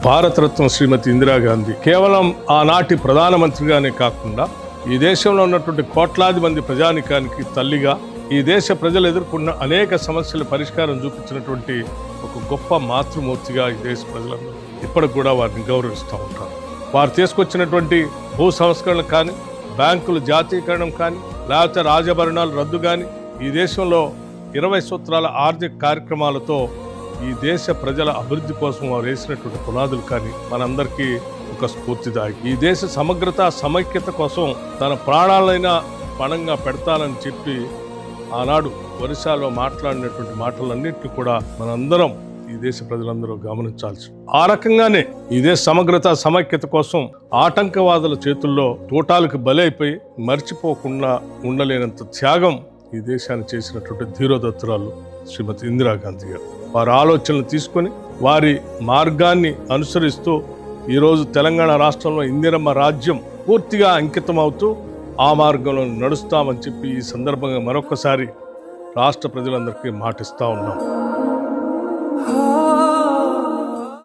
భారతరత్న శ్రీమతి ఇందిరాగాంధీ కేవలం ఆనాటి ప్రధానమంత్రిగానే కాకుండా ఈ దేశంలో ఉన్నటువంటి కోట్లాది మంది ప్రజానికానికి తల్లిగా ఈ దేశ ప్రజలు ఎదుర్కొన్న అనేక సమస్యల పరిష్కారం చూపించినటువంటి ఒక గొప్ప మాతృమూర్తిగా ఈ దేశ ప్రజలందరూ ఇప్పటికి కూడా వారిని గౌరవిస్తూ ఉంటారు. వారు తీసుకొచ్చినటువంటి భూ సంస్కరణలు కానీ, బ్యాంకుల జాతీయకరణం కానీ, లేకపోతే రాజభరణాలు రద్దు కానీ, ఈ దేశంలో 20 సూత్రాల ఆర్థిక కార్యక్రమాలతో ఈ దేశ ప్రజల అభివృద్ధి కోసం వారు వేసినటువంటి పునాదులు కానీ మనందరికీ ఒక స్ఫూర్తిదాయకం. ఈ దేశ సమగ్రత సమైక్యత కోసం తన ప్రాణాలైనా పణంగా పెడతానని చెప్పి ఆనాడు ఒరిస్సాలో మాట్లాడినటువంటి మాటలన్నింటినీ కూడా మనందరం ఈ దేశ ప్రజలందరూ గమనించాల్సి. ఆ రకంగానే ఈ దేశ సమగ్రత సమైక్యత కోసం ఆటంకవాదుల చేతుల్లో తోటాలకు బలైపోయి మర్చిపోకుండా ఉండలేనంత త్యాగం ఈ దేశాన్ని చేసినటువంటి ధీరోదత్తురాలు శ్రీమతి ఇందిరాగాంధీ గారు. వారి ఆలోచనలు తీసుకొని వారి మార్గాన్ని అనుసరిస్తూ ఈరోజు తెలంగాణ రాష్ట్రంలో ఇందిరమ్మ రాజ్యం పూర్తిగా అంకితమవుతూ ఆ మార్గంలో నడుస్తామని చెప్పి ఈ సందర్భంగా మరొకసారి రాష్ట్ర ప్రజలందరికీ మాటిస్తా ఉన్నాం.